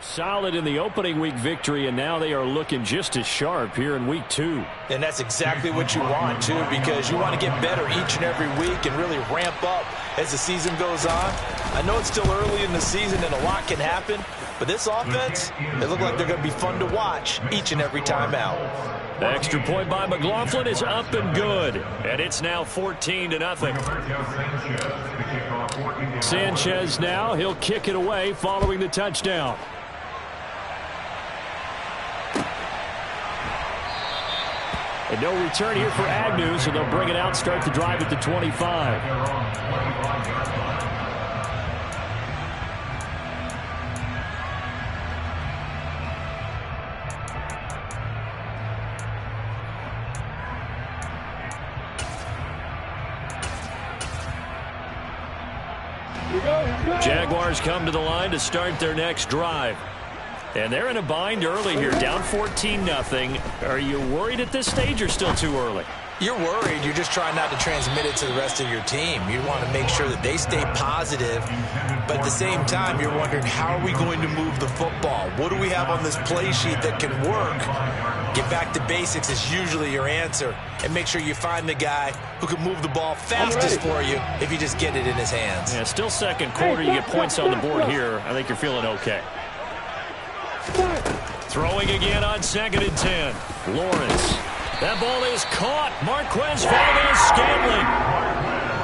Solid in the opening week victory, and now they are looking just as sharp here in week 2. And that's exactly what you want, too, because you want to get better each and every week and really ramp up as the season goes on. I know it's still early in the season and a lot can happen, but this offense, they look like they're going to be fun to watch each and every time out. The extra point by McLaughlin is up and good, and it's now 14-0. Sanchez now, he'll kick it away following the touchdown. And no return here for Agnew, so they'll bring it out, start the drive at the 25. Jaguars come to the line to start their next drive. And they're in a bind early here, down 14-0. Are you worried at this stage or still too early? You're worried. You're just trying not to transmit it to the rest of your team. You want to make sure that they stay positive. But at the same time, you're wondering, how are we going to move the football? What do we have on this play sheet that can work? Get back to basics is usually your answer. And make sure you find the guy who can move the ball fastest for you if you just get it in his hands. Yeah, still second quarter. You get points on the board here. I think you're feeling okay. Throwing again on 2nd and 10. Lawrence. That ball is caught. Marquez Valdez-Scantling.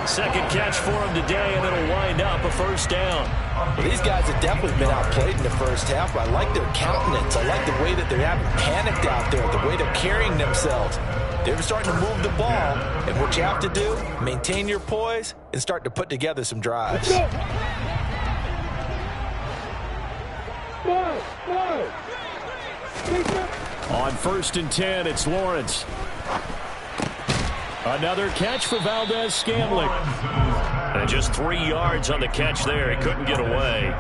Second catch for him today, and it'll wind up a first down. Well, these guys have definitely been outplayed in the first half, but I like their countenance. I like the way that they haven't panicked out there, the way they're carrying themselves. They're starting to move the ball, and what you have to do, maintain your poise and start to put together some drives. On 1st and 10, it's Lawrence. Another catch for Valdez-Scantling. And just 3 yards on the catch there. He couldn't get away.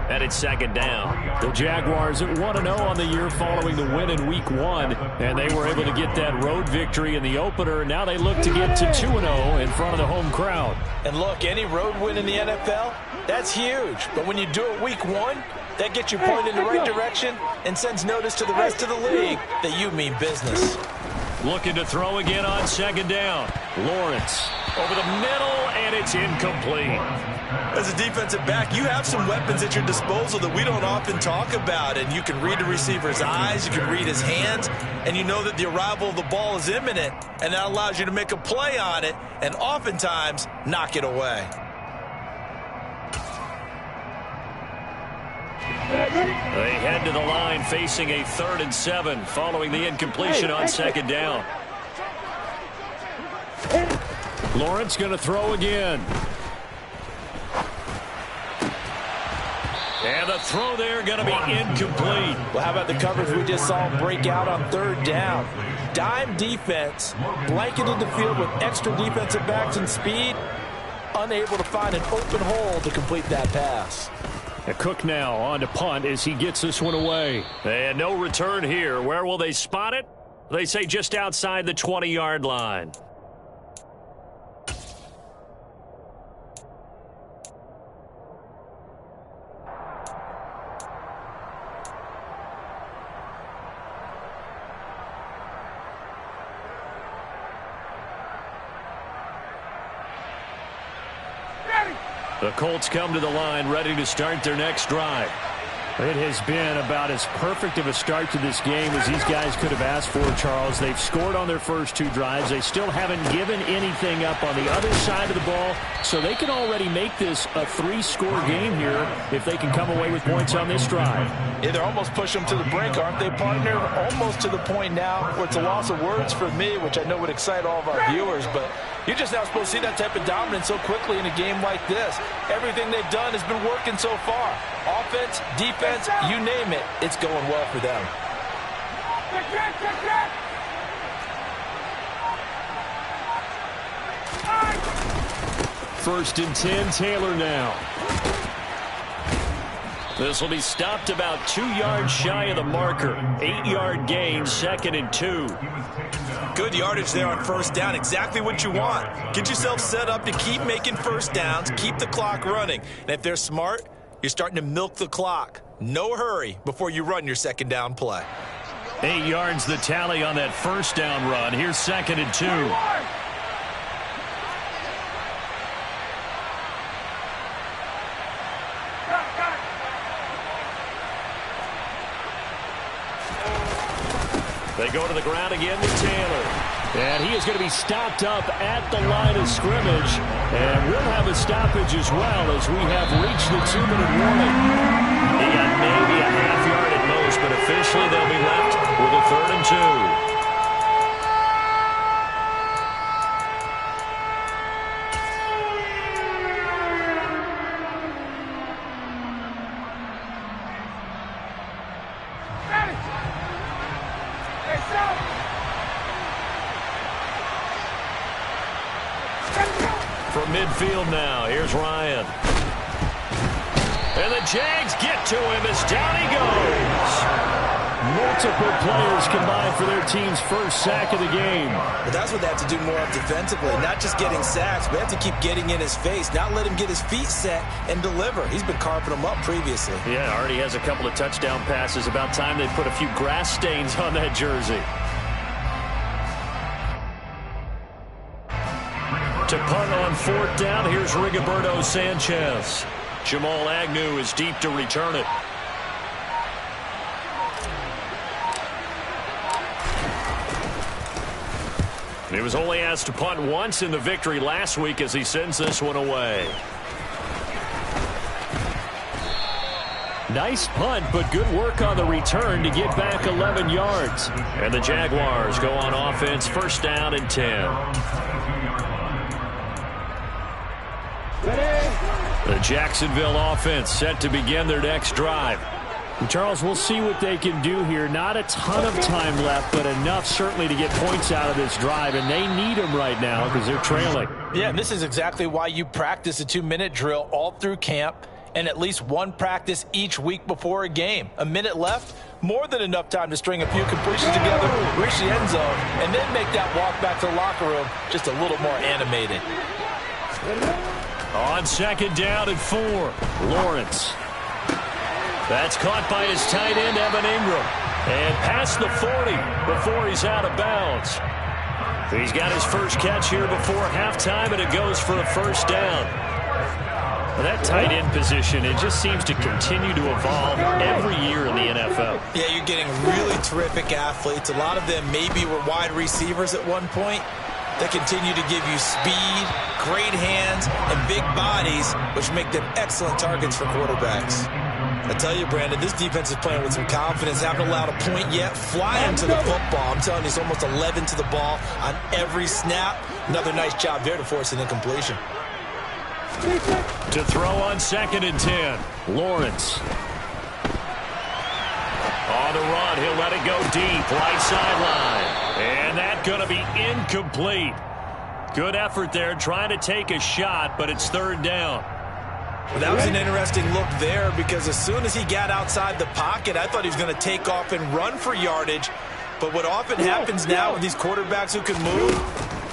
And it's 2nd down. The Jaguars at 1-0 on the year following the win in week 1. And they were able to get that road victory in the opener. And now they look to get to 2-0 in front of the home crowd. And look, any road win in the NFL, that's huge. But when you do it week 1, that gets you pointed in the right direction and sends notice to the rest of the league that you mean business. Looking to throw again on 2nd down. Lawrence over the middle, and it's incomplete. As a defensive back, you have some weapons at your disposal that we don't often talk about, and you can read the receiver's eyes, you can read his hands, and you know that the arrival of the ball is imminent, and that allows you to make a play on it and oftentimes knock it away. They head to the line facing a 3rd and 7 following the incompletion on 2nd down. Lawrence going to throw again. And the throw there going to be incomplete. Well, how about the coverage we just saw him break out on 3rd down? Dime defense, blanketed the field with extra defensive backs and speed, unable to find an open hole to complete that pass. Cook now on to punt as he gets this one away. And no return here. Where will they spot it? They say just outside the 20-yard line. The Colts come to the line ready to start their next drive. It has been about as perfect of a start to this game as these guys could have asked for, Charles. They've scored on their first 2 drives. They still haven't given anything up on the other side of the ball, so they can already make this a 3-score game here if they can come away with points on this drive. Yeah, they're almost pushing them to the brink, aren't they, partner? Almost to the point now where it's a loss of words for me, which I know would excite all of our viewers, but you're just not supposed to see that type of dominance so quickly in a game like this. Everything they've done has been working so far. Offense, defense, you name it, it's going well for them. First and 10, Taylor now. This will be stopped about 2 yards shy of the marker. 8-yard gain, 2nd and 2. Good yardage there on 1st down. Exactly what you want. Get yourself set up to keep making 1st downs, keep the clock running. And if they're smart, You're starting to milk the clock. No hurry before you run your second down play. 8 yards the tally on that first down run. Here's 2nd and 2. They go to the ground again with Taylor. And he is going to be stopped up at the line of scrimmage. And we'll have a stoppage as well as we have reached the 2-minute warning. He got maybe a half yard at most, but officially they'll be left with a 3rd and 2. From midfield now, here's Ryan. And the Jags get to him as down he goes. Multiple players combined for their team's first sack of the game. But that's what they have to do more of defensively. Not just getting sacks, but they have to keep getting in his face. Not let him get his feet set and deliver. He's been carving them up previously. Yeah, already has a couple of touchdown passes. About time they put a few grass stains on that jersey. To punt on 4th down, here's Rigoberto Sanchez. Jamal Agnew is deep to return it. He was only asked to punt once in the victory last week as he sends this one away. Nice punt, but good work on the return to get back 11 yards. And the Jaguars go on offense, 1st down and 10. The Jacksonville offense set to begin their next drive. And Charles, we'll see what they can do here. Not a ton of time left, but enough certainly to get points out of this drive, and they need them right now because they're trailing. Yeah, and this is exactly why you practice a 2-minute drill all through camp and at least one practice each week before a game. A minute left, more than enough time to string a few completions together, reach the end zone, and then make that walk back to the locker room just a little more animated. On 2nd down and 4, Lawrence. That's caught by his tight end, Evan Ingram. And past the 40 before he's out of bounds. He's got his first catch here before halftime, and it goes for a 1st down. Well, that tight end position, it just seems to continue to evolve every year in the NFL. Yeah, you're getting really terrific athletes. A lot of them maybe were wide receivers at one point. They continue to give you speed, great hands, and big bodies, which make them excellent targets for quarterbacks. I tell you, Brandon, this defense is playing with some confidence. Haven't allowed a point yet. Flying to the football. I'm telling you, it's almost 11 to the ball on every snap. Another nice job there to force an incompletion. To throw on 2nd and 10, Lawrence. On the run, he'll let it go deep, right sideline. And that's going to be incomplete. Good effort there, trying to take a shot, but it's 3rd down. Well, that was an interesting look there because as soon as he got outside the pocket, I thought he was going to take off and run for yardage. But what often happens now with these quarterbacks who can move,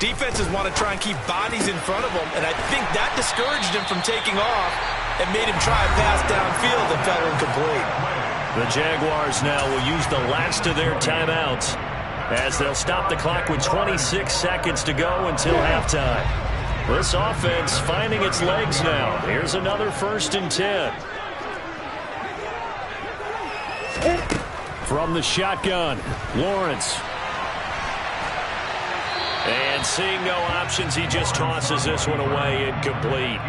defenses want to try and keep bodies in front of them, and I think that discouraged him from taking off and made him try a pass downfield that fell incomplete. The Jaguars now will use the last of their timeouts as they'll stop the clock with 26 seconds to go until halftime. This offense finding its legs now. Here's another 1st and 10. From the shotgun, Lawrence. And seeing no options, he just tosses this one away, incomplete.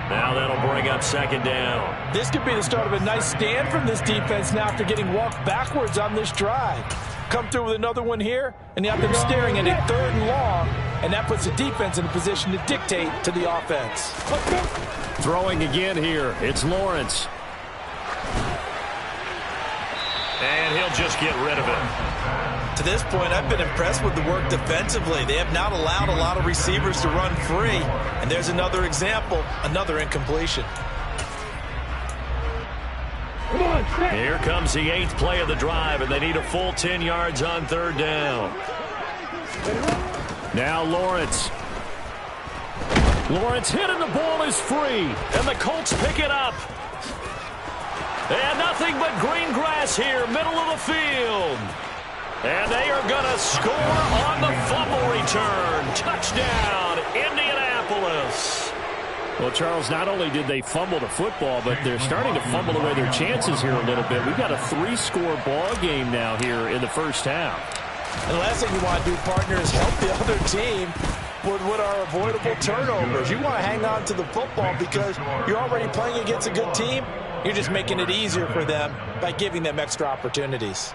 Now that'll bring up 2nd down. This could be the start of a nice stand from this defense now after getting walked backwards on this drive. Come through with another one here, and you have them staring at a 3rd and long, and that puts the defense in a position to dictate to the offense. Throwing again here, it's Lawrence. And he'll just get rid of it. To this point, I've been impressed with the work defensively. They have not allowed a lot of receivers to run free. And there's another example, another incompletion. Here comes the 8th play of the drive, and they need a full 10 yards on 3rd down. Now Lawrence. Lawrence hit and the ball is free, and the Colts pick it up. And nothing but green grass here, middle of the field. And they are going to score on the fumble return. Touchdown, Indianapolis. Well, Charles, not only did they fumble the football, but they're starting to fumble away their chances here a little bit. We've got a 3-score ball game now here in the first half. And the last thing you want to do, partner, is help the other team with what are avoidable turnovers. You want to hang on to the football because you're already playing against a good team. You're just making it easier for them by giving them extra opportunities.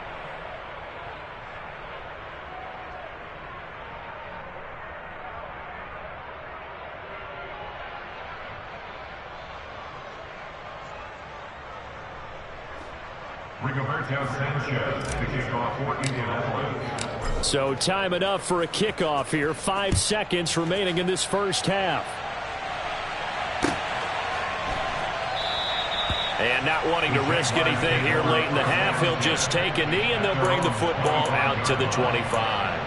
So time enough for a kickoff here. 5 seconds remaining in this first half. And not wanting to risk anything here late in the half, he'll just take a knee and they'll bring the football out to the 25.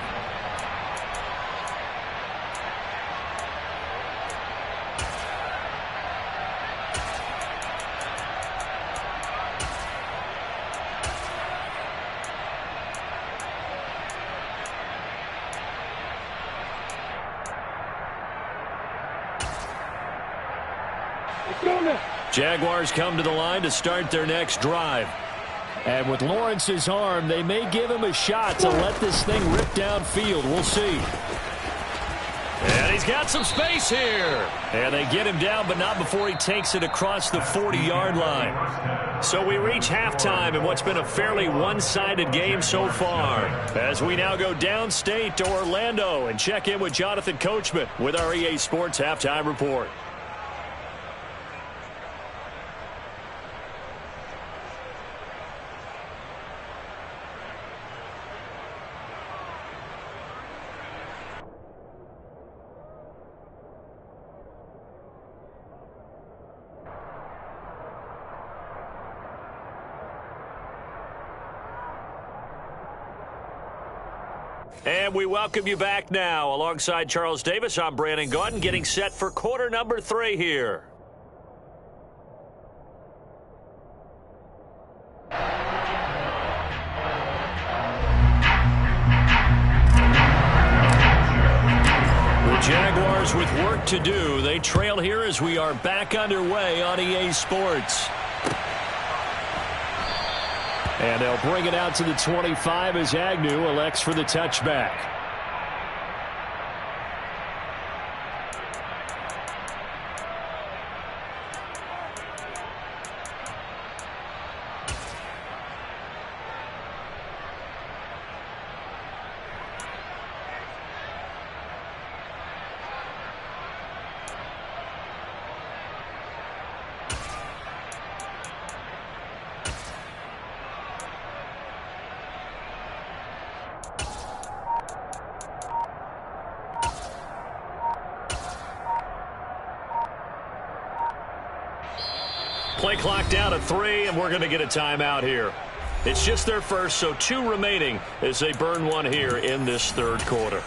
Jaguars come to the line to start their next drive. And with Lawrence's arm, they may give him a shot to let this thing rip downfield. We'll see. And he's got some space here. And they get him down, but not before he takes it across the 40-yard line. So we reach halftime in what's been a fairly one-sided game so far. As we now go downstate to Orlando and check in with Jonathan Coachman with our EA Sports Halftime Report. And we welcome you back now. Alongside Charles Davis, I'm Brandon Gaudin, getting set for quarter number 3 here. The Jaguars with work to do. They trail here as we are back underway on EA Sports. And they'll bring it out to the 25 as Agnew elects for the touchback. Play clock down to 3, and we're going to get a timeout here. It's just their first, so 2 remaining as they burn one here in this third quarter.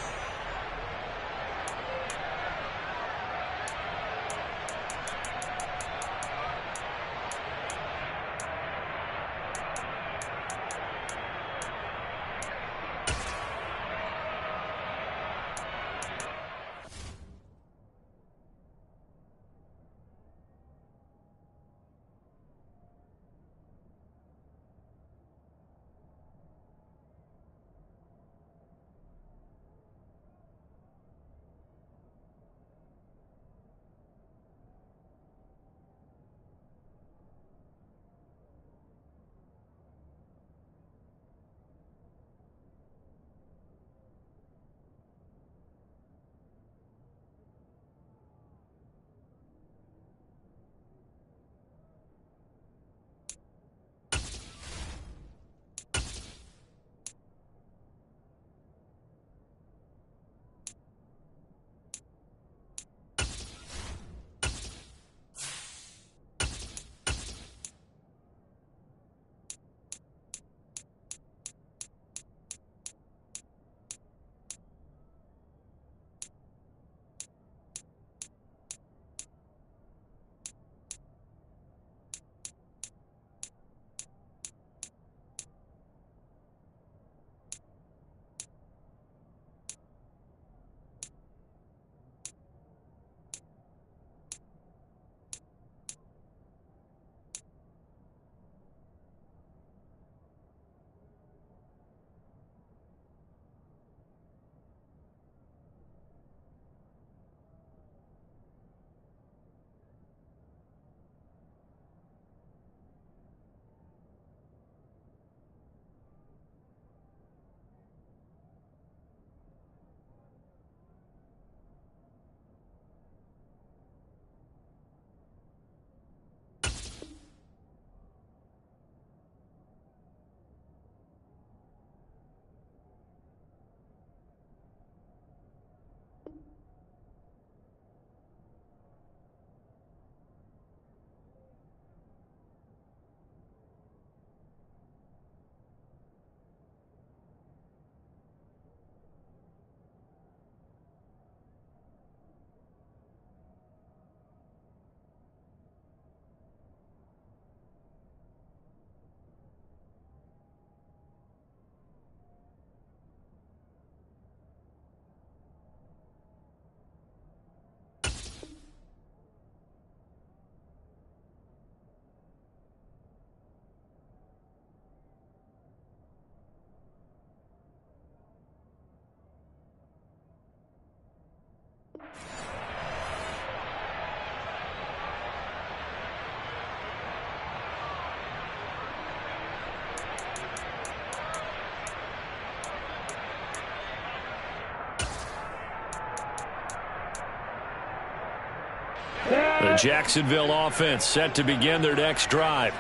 Jacksonville offense set to begin their next drive.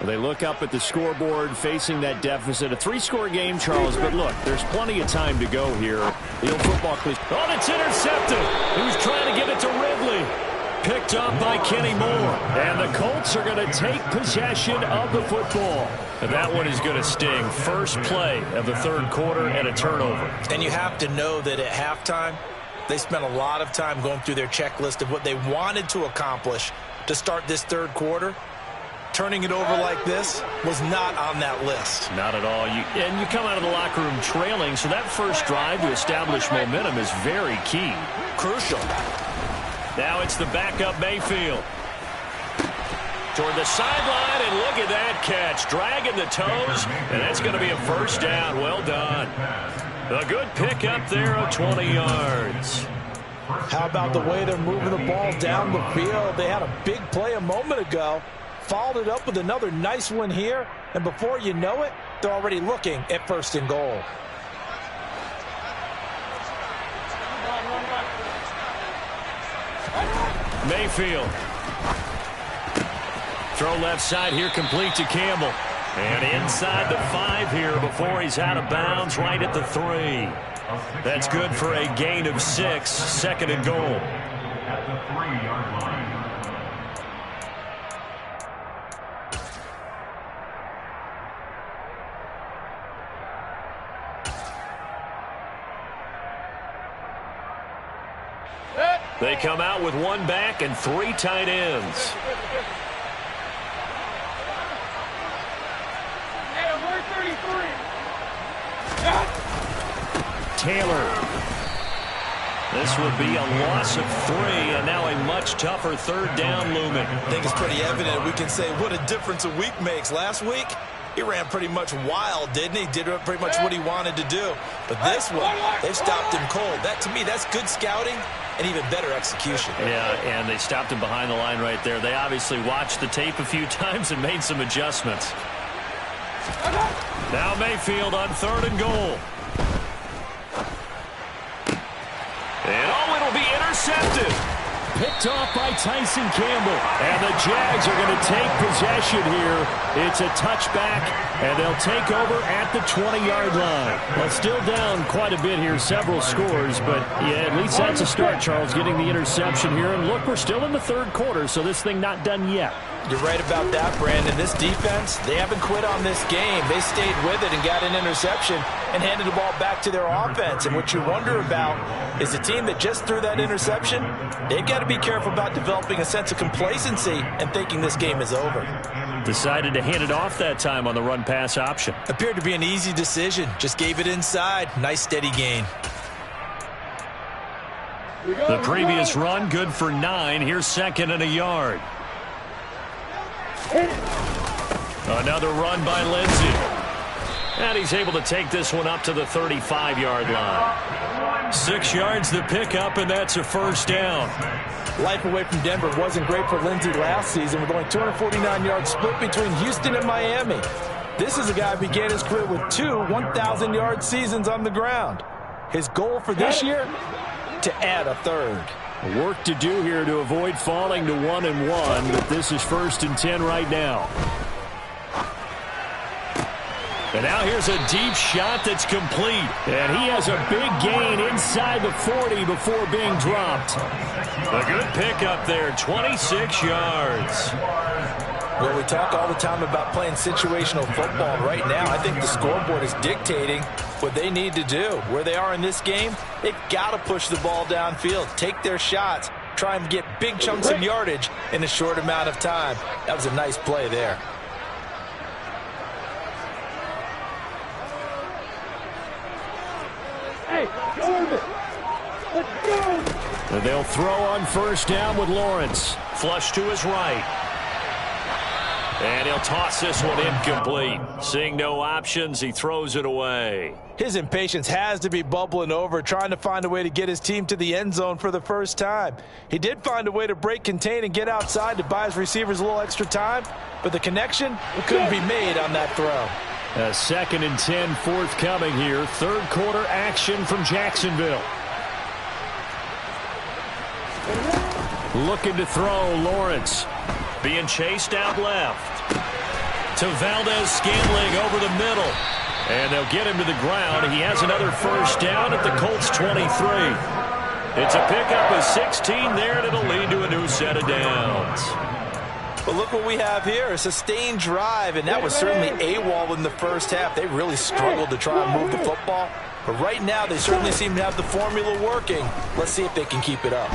They look up at the scoreboard facing that deficit. A 3-score game, Charles, but look, there's plenty of time to go here. The old football cliche. Oh, it's intercepted. He was trying to get it to Ridley. Picked up by Kenny Moore. And the Colts are going to take possession of the football. And that one is going to sting. First play of the third quarter and a turnover. And you have to know that at halftime, they spent a lot of time going through their checklist of what they wanted to accomplish to start this third quarter. Turning it over like this was not on that list. Not at all. And you come out of the locker room trailing, so that first drive to establish momentum is very key. Crucial. Now it's the backup Mayfield. Toward the sideline, and look at that catch. Dragging the toes, and that's going to be a first down. Well done. A good pick up there of 20 yards. How about the way they're moving the ball down the field? They had a big play a moment ago. Followed it up with another nice one here, and before you know it, they're already looking at first and goal. Mayfield. Throw left side here, complete to Campbell. And inside the 5 here before he's out of bounds, right at the 3. That's good for a gain of 6, second and goal. At the 3-yard line. They come out with 1 back and 3 tight ends. Taylor. This would be a loss of 3, and now a much tougher third down looming. I think it's pretty evident. We can say what a difference a week makes. Last week, he ran pretty much wild, didn't he? Did pretty much what he wanted to do. But this one, they've stopped him cold. That, to me, that's good scouting and even better execution. Yeah, and they stopped him behind the line right there. They obviously watched the tape a few times and made some adjustments. Now Mayfield on third and goal. And oh, it'll be intercepted. Picked off by Tyson Campbell. And the Jags are going to take possession here. It's a touchback, and they'll take over at the 20-yard line. Well, still down quite a bit here, several scores, but yeah, at least that's a start, Charles, getting the interception here. And look, we're still in the third quarter, so this thing not done yet. You're right about that, Brandon. This defense, they haven't quit on this game. They stayed with it and got an interception and handed the ball back to their offense. And what you wonder about is the team that just threw that interception, they've got to be careful about developing a sense of complacency and thinking this game is over. Decided to hand it off that time on the run-pass option. Appeared to be an easy decision. Just gave it inside. Nice, steady gain. The previous run, good for 9. Here's second and a yard. Another run by Lindsey. And he's able to take this one up to the 35-yard line. 6 yards the pickup, and that's a first down. Life away from Denver wasn't great for Lindsey last season with only 249 yards split between Houston and Miami. This is a guy who began his career with 2 1,000-yard seasons on the ground. His goal for this year, to add a third. Work to do here to avoid falling to 1-1, but this is 1st and 10 right now. And now here's a deep shot that's complete. And he has a big gain inside the 40 before being dropped. A good pickup there, 26 yards. Well, we talk all the time about playing situational football. Right now, I think the scoreboard is dictating what they need to do. Where they are in this game, they've got to push the ball downfield, take their shots, try and get big chunks of yardage in a short amount of time. That was a nice play there. Hey, Corbin, let's go! And they'll throw on first down with Lawrence. Flush to his right. And he'll toss this one incomplete. Seeing no options, he throws it away. His impatience has to be bubbling over, trying to find a way to get his team to the end zone for the first time. He did find a way to break contain and get outside to buy his receivers a little extra time, but the connection couldn't be made on that throw. A 2nd and 10 forthcoming here. Third quarter action from Jacksonville. Looking to throw, Lawrence. Being chased out left. To Valdez-Scantling over the middle. And they'll get him to the ground. He has another first down at the Colts 23. It's a pickup of 16 there, and it'll lead to a new set of downs. But look what we have here, a sustained drive, and that was certainly AWOL in the first half. They really struggled to try and move the football. But right now, they certainly seem to have the formula working. Let's see if they can keep it up.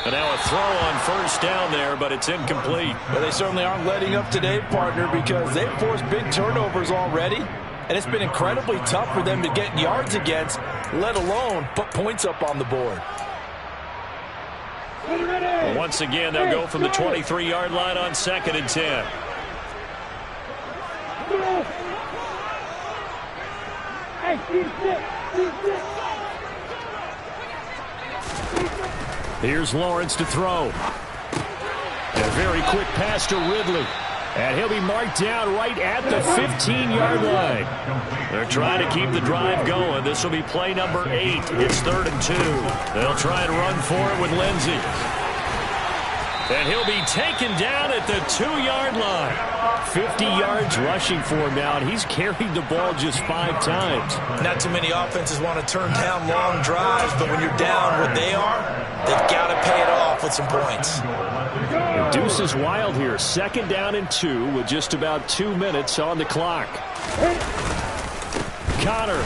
And now a throw on first down there, but it's incomplete. Well, they certainly aren't letting up today, partner, because they've forced big turnovers already. And it's been incredibly tough for them to get yards against, let alone put points up on the board. Well, once again, they'll go from the 23-yard line on 2nd and 10. Here's Lawrence to throw. A very quick pass to Ridley. And he'll be marked down right at the 15-yard line. They're trying to keep the drive going. This will be play number 8. It's 3rd and 2. They'll try and run for it with Lindsey. And he'll be taken down at the 2-yard line. 50 yards rushing for him now, and he's carried the ball just 5 times. Not too many offenses want to turn down long drives, but when you're down what they are, they've got to pay it off with some points. The deuce is wild here. 2nd down and 2 with just about 2 minutes on the clock. Connor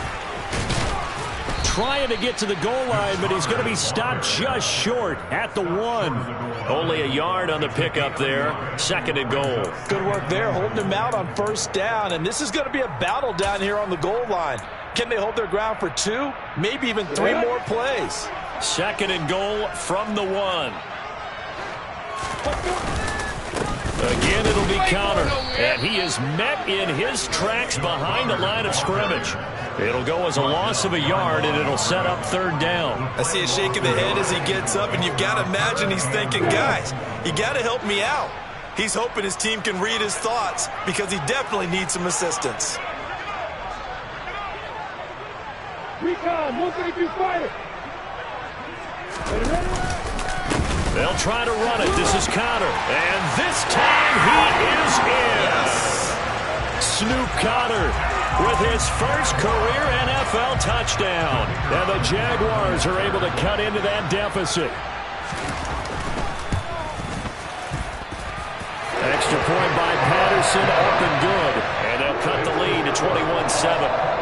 trying to get to the goal line, but he's going to be stopped just short at the 1. Only a yard on the pickup there. 2nd and goal. Good work there, holding him out on first down, and this is going to be a battle down here on the goal line. Can they hold their ground for 2, maybe even 3 more plays? 2nd and goal from the 1. Again, it'll be Connor, and he is met in his tracks behind the line of scrimmage. It'll go as a loss of a yard, and it'll set up 3rd down. I see a shake of the head as he gets up, and you've got to imagine he's thinking, guys, you got to help me out. He's hoping his team can read his thoughts because he definitely needs some assistance. Recon, 132 fighter. They'll try to run it. This is Connor. And this time he is in. Yes. Snoop Connor with his first career NFL touchdown. And the Jaguars are able to cut into that deficit. Extra point by Patterson, up and good. And they'll cut the lead to 21-7.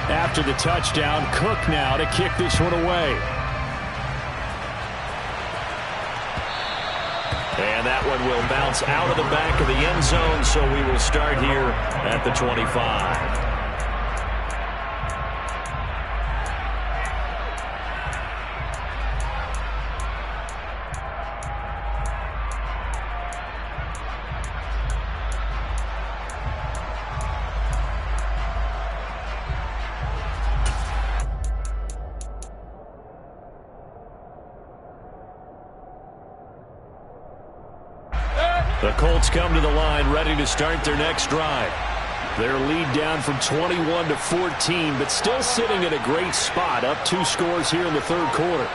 After the touchdown, Cook now to kick this one away. And that one will bounce out of the back of the end zone, so we will start here at the 25. The Colts come to the line ready to start their next drive. Their lead down from 21 to 14, but still sitting at a great spot, up 2 scores here in the 3rd quarter.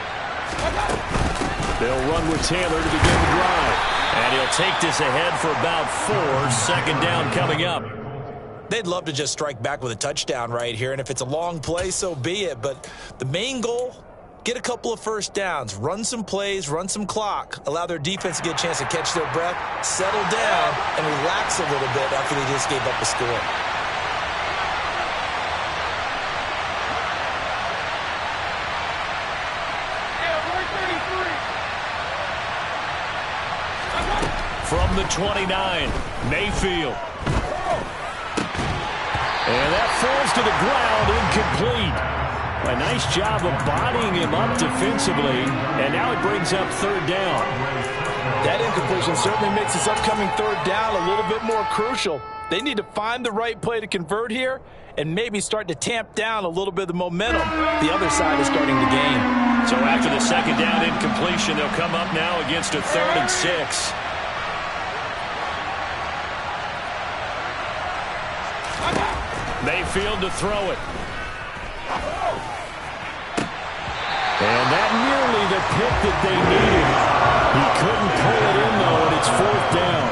They'll run with Taylor to begin the drive. And he'll take this ahead for about 4. 2nd down coming up. They'd love to just strike back with a touchdown right here, and if it's a long play, so be it. But the main goal, get a couple of first downs, run some plays, run some clock, allow their defense to get a chance to catch their breath, settle down, and relax a little bit after they just gave up a score. From the 29, Mayfield. And that falls to the ground, incomplete. A nice job of bodying him up defensively, and now it brings up 3rd down. That incompletion certainly makes this upcoming 3rd down a little bit more crucial. They need to find the right play to convert here and maybe start to tamp down a little bit of the momentum the other side is starting to gain. So after the second down incompletion, they'll come up now against a 3rd and 6. Mayfield to throw it. And that nearly the pick that they needed. He couldn't pull it in, though, and it's 4th down.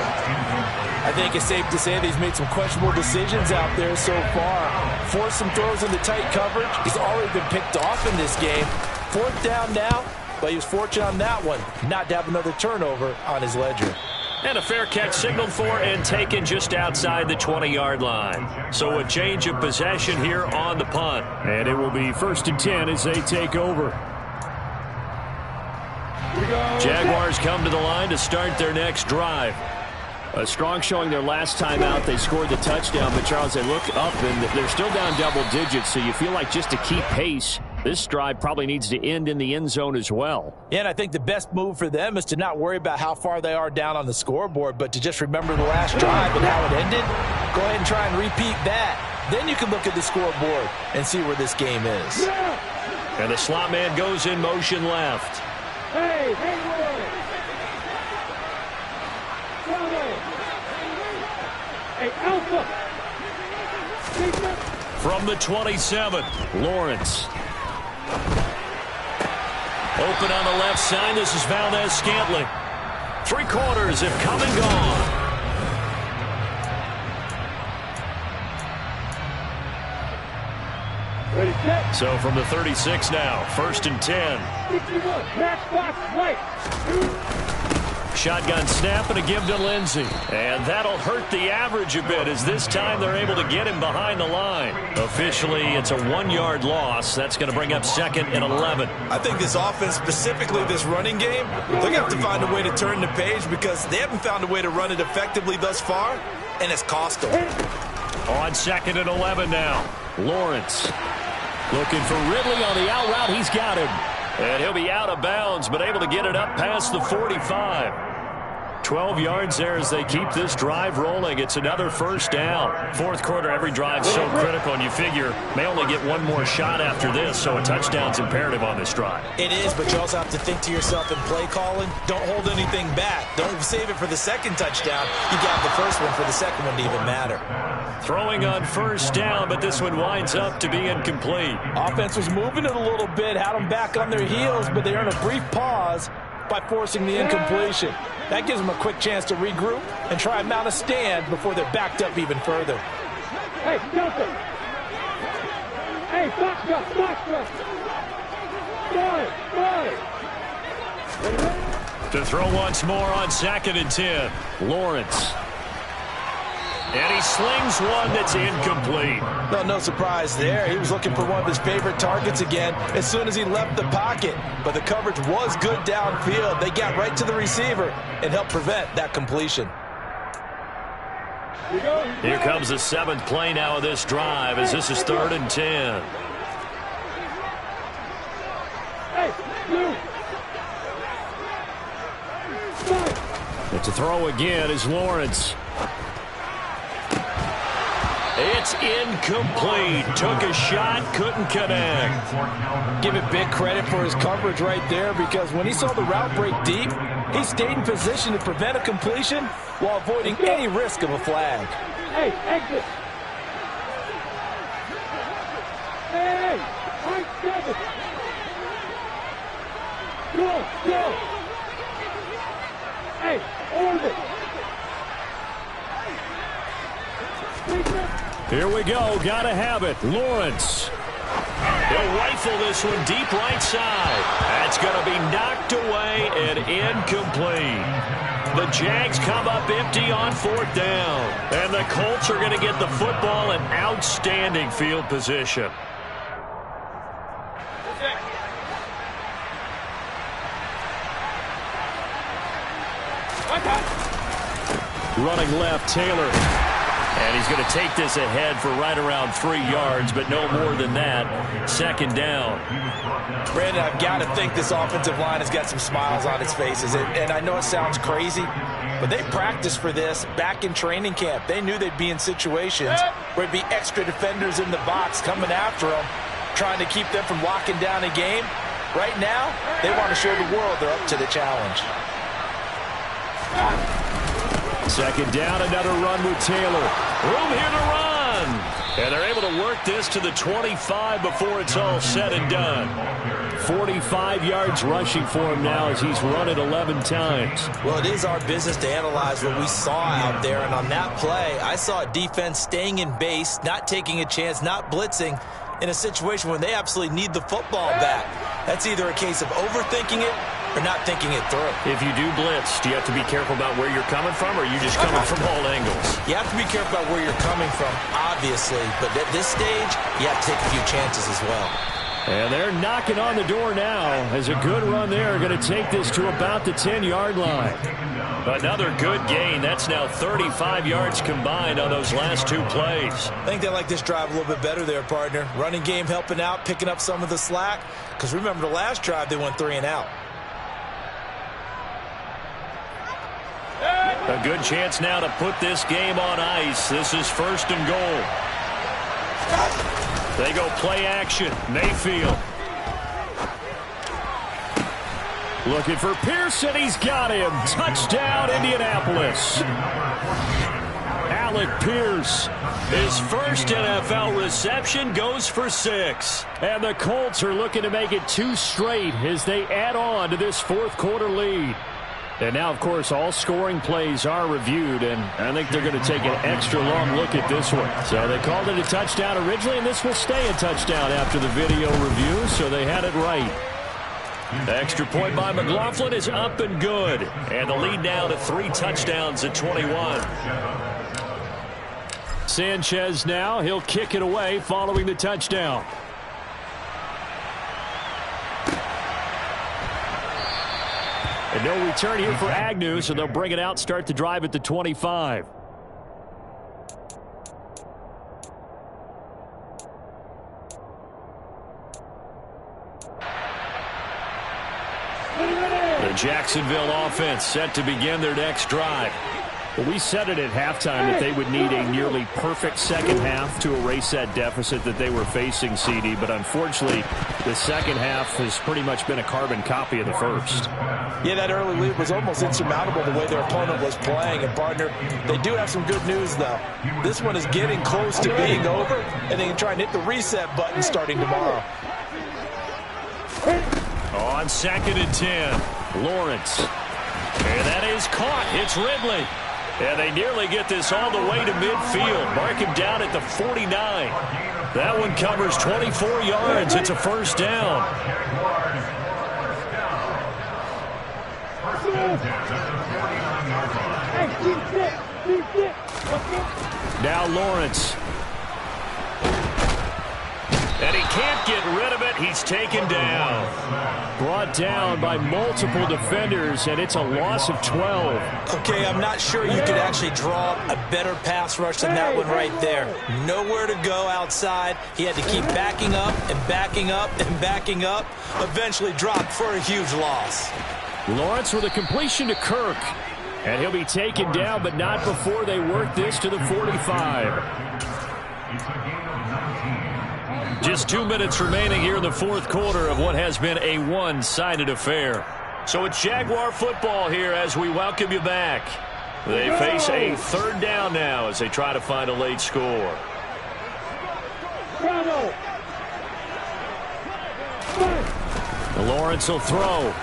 I think it's safe to say that he's made some questionable decisions out there so far. Forced some throws into tight coverage. He's already been picked off in this game. 4th down now, but he was fortunate on that one not to have another turnover on his ledger. And a fair catch signaled for and taken just outside the 20-yard line. So a change of possession here on the punt. And it will be 1st and 10 as they take over. Jaguars come to the line to start their next drive. A strong showing their last time out. They scored the touchdown, but Charles, they look up and they're still down double digits, so you feel like just to keep pace, this drive probably needs to end in the end zone as well. Yeah, and I think the best move for them is to not worry about how far they are down on the scoreboard, but to just remember the last drive and how it ended. Go ahead and try and repeat that. Then you can look at the scoreboard and see where this game is. And the slot man goes in motion left. Hey, Alpha. From the 27, Lawrence. Open on the left side. This is Valdez-Scantling. 3 quarters have come and gone. Ready, set. So from the 36 now, 1st and 10. 61, match box, right. Shotgun snap and a give to Lindsey. And that'll hurt the average a bit as this time they're able to get him behind the line. Officially, it's a 1-yard loss. That's going to bring up 2nd and 11. I think this offense, specifically this running game, they're going to have to find a way to turn the page because they haven't found a way to run it effectively thus far, and it's cost them. On 2nd and 11 now, Lawrence looking for Ridley on the out route. He's got him. And he'll be out of bounds, but able to get it up past the 45. 12 yards there as they keep this drive rolling. It's another 1st down. 4th quarter, every drive so critical, and you figure may only get one more shot after this, so a touchdown's imperative on this drive. It is, but you also have to think to yourself in play calling, don't hold anything back. Don't save it for the 2nd touchdown. You got the 1st one for the 2nd one to even matter. Throwing on 1st down, but this one winds up to be incomplete. Offense was moving it a little bit, had them back on their heels, but they earn a brief pause by forcing the incompletion. That gives them a quick chance to regroup and try and mount a stand before they're backed up even further. Hey, Delta. Hey, box rush, box rush. To throw once more on 2nd and 10. Lawrence. And he slings one that's incomplete. No surprise there. He was looking for one of his favorite targets again as soon as he left the pocket. But the coverage was good downfield. They got right to the receiver and helped prevent that completion. Here comes the 7th play now of this drive as this is 3rd and 10. But to throw again is Lawrence. It's incomplete. Took a shot, couldn't connect. Give it big credit for his coverage right there because when he saw the route break deep, he stayed in position to prevent a completion while avoiding any risk of a flag. Hey, exit. Hey, right 7. Go. Hey, orbit. Here we go. Gotta have it. Lawrence. He'll rifle this one deep right side. That's going to be knocked away and incomplete. The Jags come up empty on 4th down. And the Colts are going to get the football in outstanding field position. Running left, Taylor. And he's going to take this ahead for right around 3 yards, but no more than that. 2nd down. Brandon, I've got to think this offensive line has got some smiles on its faces. And I know it sounds crazy, but they practiced for this back in training camp. They knew they'd be in situations where there'd be extra defenders in the box coming after them, trying to keep them from locking down a game. Right now, they want to show the world they're up to the challenge. Second down, another run with Taylor. Room here to run. And they're able to work this to the 25 before it's all said and done. 45 yards rushing for him now as he's run it 11 times. Well, it is our business to analyze what we saw out there. And on that play, I saw a defense staying in base, not taking a chance, not blitzing in a situation where they absolutely need the football back. That's either a case of overthinking it or not thinking it through. If you do blitz, do you have to be careful about where you're coming from, or are you just coming from all angles? You have to be careful about where you're coming from, obviously. But at this stage, you have to take a few chances as well. And they're knocking on the door now as a good run there. Going to take this to about the 10-yard line. Another good gain. That's now 35 yards combined on those last two plays. I think they like this drive a little bit better there, partner. Running game helping out, picking up some of the slack. Because remember, the last drive, they went 3 and out. A good chance now to put this game on ice. This is 1st and goal. They go play action. Mayfield. Looking for Pearson. He's got him. Touchdown, Indianapolis. Alec Pierce. His first NFL reception goes for 6. And the Colts are looking to make it 2 straight as they add on to this 4th quarter lead. And now, of course, all scoring plays are reviewed, and I think they're going to take an extra long look at this one. So they called it a touchdown originally, and this will stay a touchdown after the video review, so they had it right. The extra point by McLaughlin is up and good, and the lead now to 3 touchdowns at 21. Sanchez now, he'll kick it away following the touchdown. And no return here for Agnew, so they'll bring it out, start the drive at the 25. The Jacksonville offense set to begin their next drive. Well, we said it at halftime that they would need a nearly perfect second half to erase that deficit that they were facing, CD. But unfortunately, the second half has pretty much been a carbon copy of the first. Yeah, that early lead was almost insurmountable the way their opponent was playing. And, partner, they do have some good news, though. This one is getting close to being over, and they can try and hit the reset button starting tomorrow. On 2nd and 10, Lawrence. And that is caught. It's Ridley. And they nearly get this all the way to midfield. Mark him down at the 49. That one covers 24 yards. It's a 1st down. Now Lawrence. And he can't get rid of it. He's taken down. Brought down by multiple defenders, and it's a loss of 12. Okay, I'm not sure you could actually draw a better pass rush than that one right there. Nowhere to go outside. He had to keep backing up and backing up and backing up. Eventually dropped for a huge loss. Lawrence with a completion to Kirk. And he'll be taken down, but not before they work this to the 45. Just 2 minutes remaining here in the 4th quarter of what has been a one-sided affair. So it's Jaguar football here as we welcome you back. They face a 3rd down now as they try to find a late score. Lawrence will throw.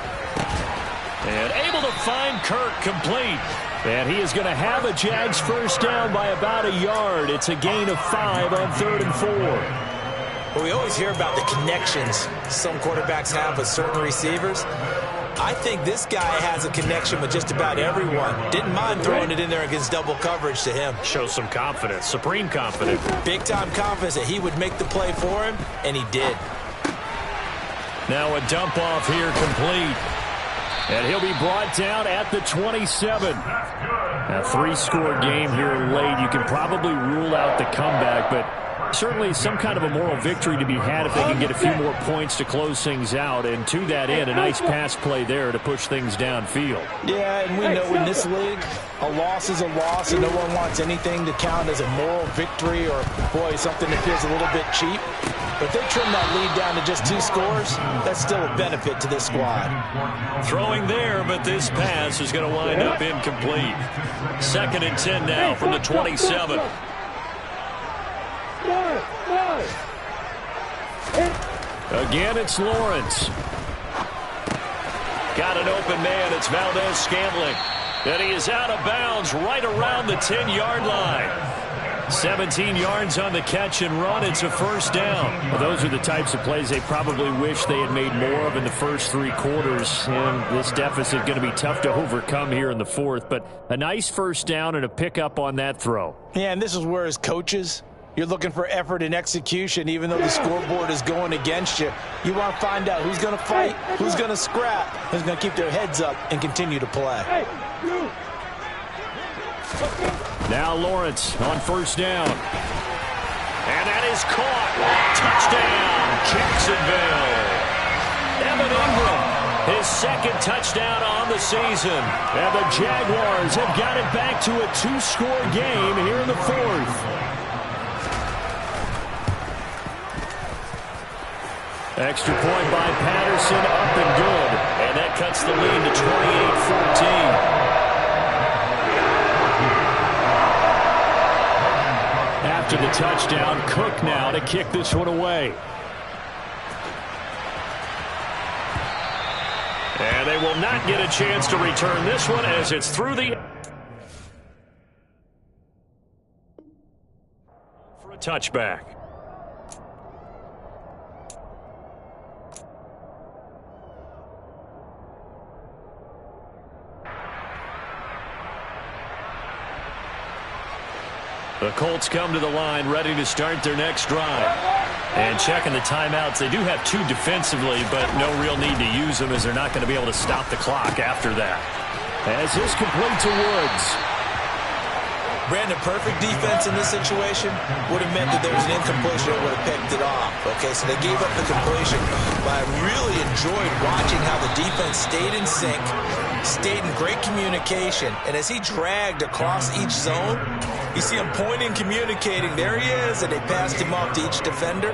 And able to find Kirk complete. And he is going to have a Jags 1st down by about a yard. It's a gain of 5 on 3rd and 4. Well, we always hear about the connections some quarterbacks have with certain receivers. I think this guy has a connection with just about everyone. Didn't mind throwing it in there against double coverage to him. Shows some confidence, supreme confidence. Big-time confidence that he would make the play for him, and he did. Now a dump off here complete. And he'll be brought down at the 27. A 3-score game here late. You can probably rule out the comeback, but certainly some kind of a moral victory to be had if they can get a few more points to close things out. And to that end, a nice pass play there to push things downfield. Yeah, and we know in this league, a loss is a loss, and no one wants anything to count as a moral victory or, boy, something that feels a little bit cheap. But if they trim that lead down to just 2 scores, that's still a benefit to this squad. Throwing there, but this pass is going to wind up incomplete. 2nd and 10 now from the 27. Again, it's Lawrence. Got an open man. It's Valdez-Scantling. And he is out of bounds right around the 10-yard line. 17 yards on the catch and run. It's a first down. Well, those are the types of plays they probably wish they had made more of in the first 3 quarters. And this deficit going to be tough to overcome here in the 4th. But a nice first down and a pickup on that throw. Yeah, and this is where as coaches, you're looking for effort and execution. Even though the scoreboard is going against you, you want to find out who's going to fight, who's going to scrap, who's going to keep their heads up and continue to play. Now Lawrence on first down. And that is caught. Touchdown, Jacksonville. Evan Ingram, his 2nd touchdown on the season. And the Jaguars have got it back to a 2-score game here in the 4th. Extra point by Patterson, up and good. And that cuts the lead to 28-14. After the touchdown, Cook now to kick this one away. And they will not get a chance to return this one as it's through the... for a touchback. The Colts come to the line ready to start their next drive. And checking the timeouts, they do have 2 defensively, but no real need to use them as they're not going to be able to stop the clock after that. As this complete to Woods. Brandon, perfect defense in this situation would have meant that there was an incompletion that would have picked it off. Okay, so they gave up the completion, but I really enjoyed watching how the defense stayed in sync, stayed in great communication, and as he dragged across each zone, you see him pointing, communicating, there he is, and they passed him off to each defender.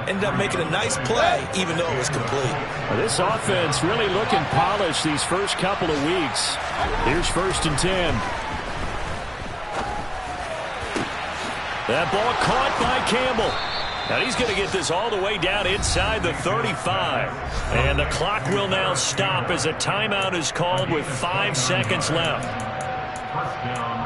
Ended up making a nice play, even though it was complete. Well, this offense really looking polished these first couple of weeks. Here's 1st and 10. That ball caught by Campbell. Now he's going to get this all the way down inside the 35. And the clock will now stop as a timeout is called with 5 seconds left. First down.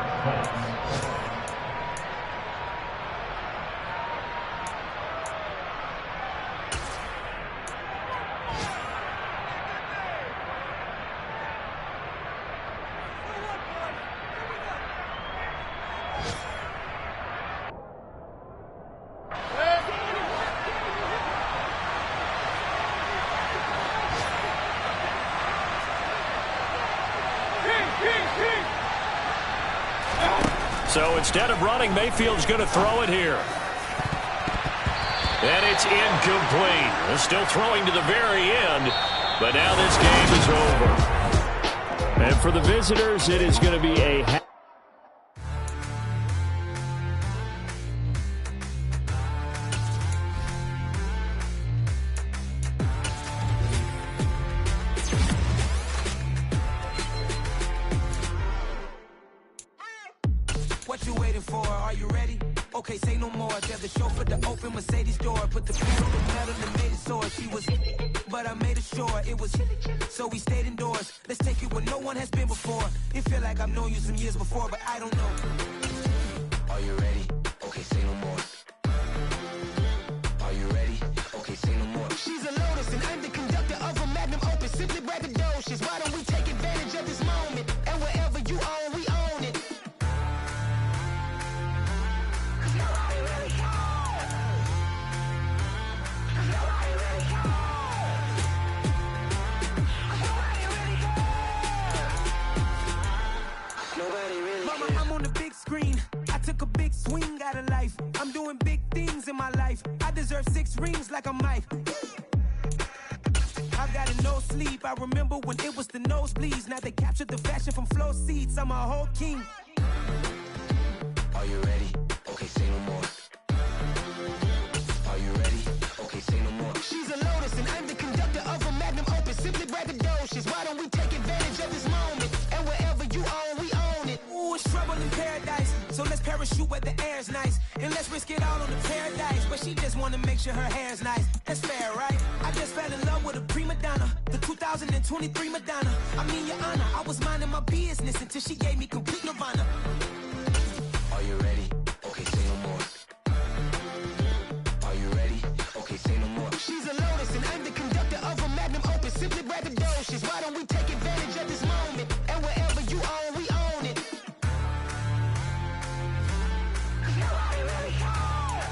So instead of running, Mayfield's going to throw it here. And it's incomplete. They're still throwing to the very end, but now this game is over. And for the visitors, it is going to be a... What you waiting for? Are you ready? Okay, say no more. Tell the chauffeur to open Mercedes door. Put the pedal to metal and made it soar. She was, but I made it sure it was. So we stayed indoors. Let's take it where no one has been before. It feel like I've known you some years before, but I don't know. Are you ready? Okay, say no more. Are you ready? Okay, say no more. She's a Lotus and I'm the conductor of a Magnum Opus. Simply braggadocious. Why don't we take advantage of this moment? And wherever you own, we own it. Mama, I'm on the big screen. I took a big swing out of life. I'm doing big things in my life. I deserve 6 rings like a Mike. I've got a no sleep. I remember when it was the nosebleeds. Now they captured the fashion from flow seats. I'm a whole king. Are you ready? Okay, say no more. Are you ready? Why don't we take advantage of this moment? And wherever you own, we own it. Ooh, it's trouble in paradise. So let's parachute where the air's nice. And let's risk it all on the paradise. But she just wanna make sure her hair's nice. That's fair, right? I just fell in love with a prima donna. The 2023 Madonna. I mean, your honor, I was minding my business until she gave me complete nirvana. Are you ready? Okay, say no more. Are you ready? Okay, say no more. She's a lotus and I'm the conductor of a magnum opus. Simply braggadocious. Why don't we take advantage of this moment? And wherever you own, we own it. Nobody really cares.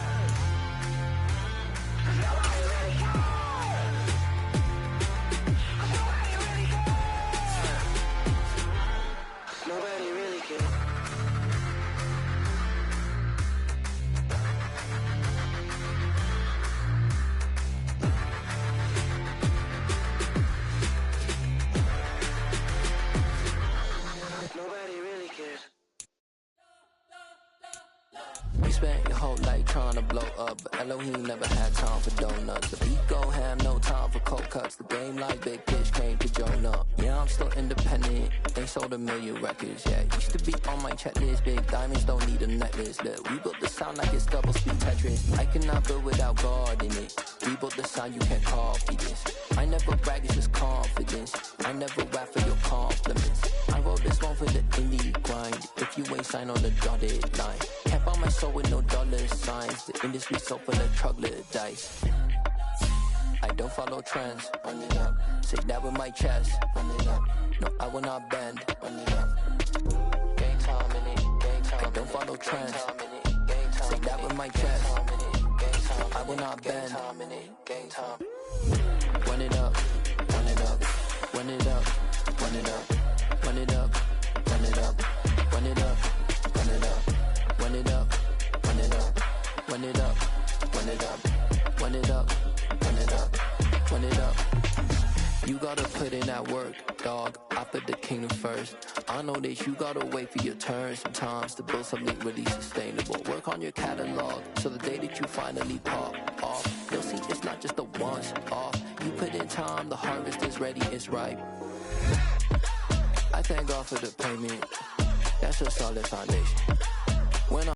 Nobody really cares. Nobody really cares. Nobody really cares. Nobody really cares. You spent your whole life trying to blow up, but Elohim never had time for donuts. The beat go ham, no time for cold cuts. The game like Big Fish came to Jonah. Yeah, I'm still independent. They sold 1 million records. Yeah, used to be on my checklist. Big diamonds don't need a necklace. Look, we built the sound like it's double speed Tetris. I cannot build without God in it. We built the sound, you can't copy this. I never brag, it's just confidence. I never rap for your compliments. I wrote this one for the indie grind. If you ain't signed on the dotted line, can't buy my soul with no dollar signs. The industry so full of troglodytes. I don't follow trends. Run it up. Say that with my chest. Run it up. No, I will not bend. Run it up. Game time in it. Game time. I don't follow trends. Say that with my chest. I will not bend. Game time. Run it up. Run it up. Run it up. Run it up. Run it up. Run it up. Run it up. Run it up. Run it up. Run it up. Run it up. Run it up. Run it up. Run it up. Run it up. You gotta put in that work, dog. I put the kingdom first. I know that you gotta wait for your turn sometimes to build something really sustainable. Work on your catalog so the day that you finally pop off, you'll see it's not just a once off. You put in time, the harvest is ready, it's ripe. I thank God for the payment. That's a solid foundation. When